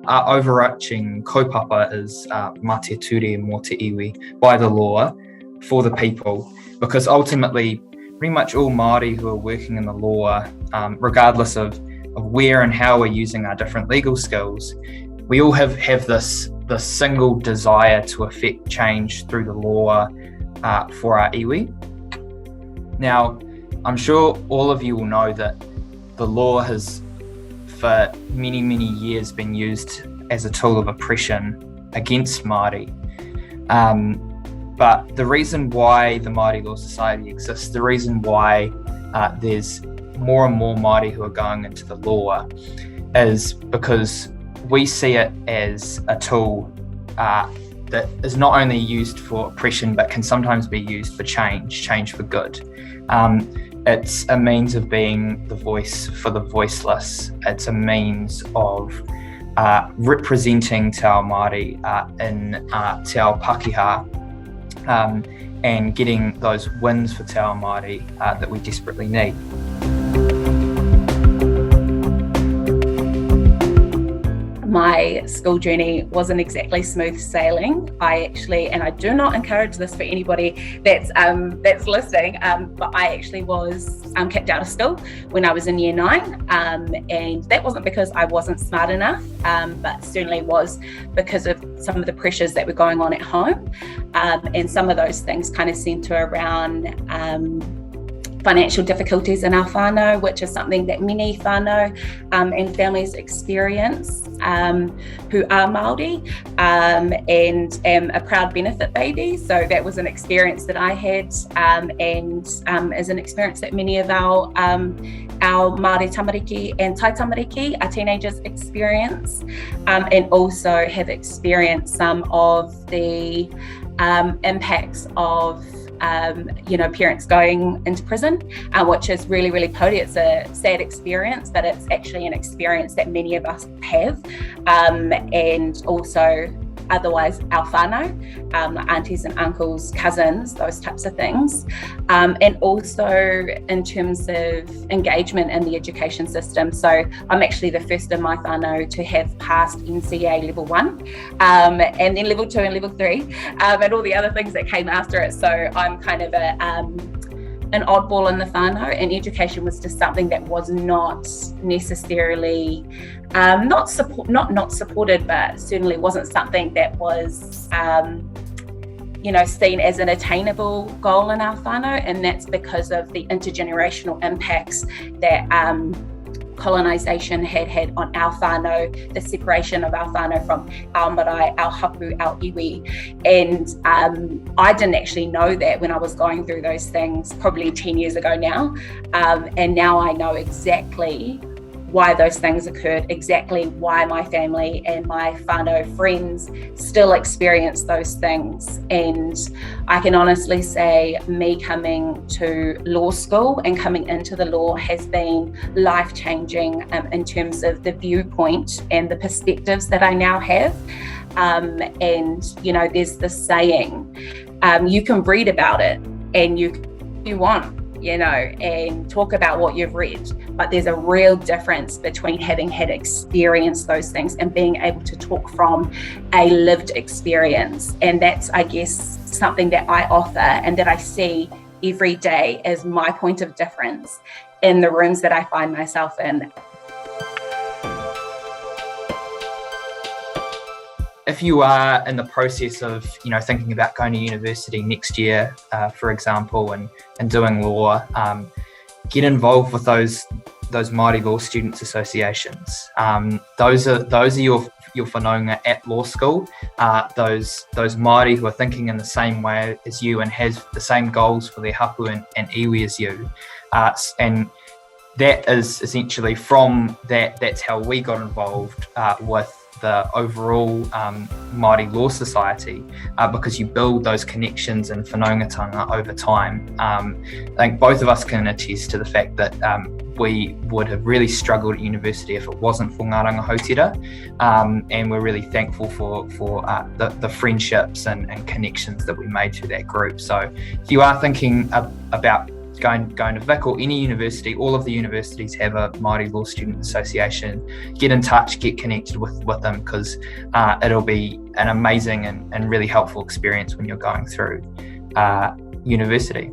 our overarching kaupapa is mā te ture mō te iwi, by the law, for the people, because ultimately pretty much all Māori who are working in the law, regardless of where and how we're using our different legal skills, we all have this single desire to effect change through the law for our iwi. Now, I'm sure all of you will know that the law has for many, many years been used as a tool of oppression against Māori. But the reason why the Māori Law Society exists, the reason why there's more and more Māori who are going into the law, is because we see it as a tool that is not only used for oppression, but can sometimes be used for change for good. It's a means of being the voice for the voiceless. It's a means of representing Te Ao Māori in Te Ao Pakeha, and getting those wins for Te Ao Māori that we desperately need. My school journey wasn't exactly smooth sailing. And I do not encourage this for anybody that's listening, but I actually was kicked out of school when I was in year 9, and that wasn't because I wasn't smart enough, but certainly was because of some of the pressures that were going on at home, and some of those things kind of centre around financial difficulties in our whānau, which is something that many whānau and families experience who are Māori, and am a proud benefit baby. So that was an experience that I had, and is an experience that many of our Māori tamariki and Tai tamariki, our teenagers, experience, and also have experienced some of the impacts of parents going into prison, which is really, really poti. It's a sad experience, but it's actually an experience that many of us have, and also otherwise our whānau, aunties and uncles, cousins, those types of things. And also in terms of engagement in the education system. So I'm actually the first in my whānau to have passed NCEA level 1, and then level 2 and level 3, and all the other things that came after it. So I'm kind of an oddball in the whānau, and education was just something that was not necessarily not supported, but certainly wasn't something that was seen as an attainable goal in our whānau, and that's because of the intergenerational impacts that colonisation had on our whānau, the separation of our whānau from our marae, our hapu, our iwi. And I didn't actually know that when I was going through those things probably 10 years ago now. And now I know exactly why those things occurred, exactly why my family and my whānau friends still experience those things. And I can honestly say me coming to law school and coming into the law has been life-changing in terms of the viewpoint and the perspectives that I now have. And there's this saying, you can read about it and you want, and talk about what you've read, but there's a real difference between having had experienced those things and being able to talk from a lived experience. And that's, I guess, something that I offer and that I see every day as my point of difference in the rooms that I find myself in. If you are in the process of, thinking about going to university next year, for example, and doing law, get involved with those Māori Law Students Associations. Those are your whanaunga at law school. Those Māori who are thinking in the same way as you and has the same goals for their hapu and iwi as you. And that is essentially from that. That's how we got involved with the overall Māori Law Society, because you build those connections and whanaungatanga over time. I think both of us can attest to the fact that we would have really struggled at university if it wasn't for Ngā Rangahautira, and we're really thankful for the friendships and connections that we made through that group. So if you are thinking about going to Vic or any university, all of the universities have a Māori Law Student Association. Get in touch, get connected with them, because it'll be an amazing and really helpful experience when you're going through university.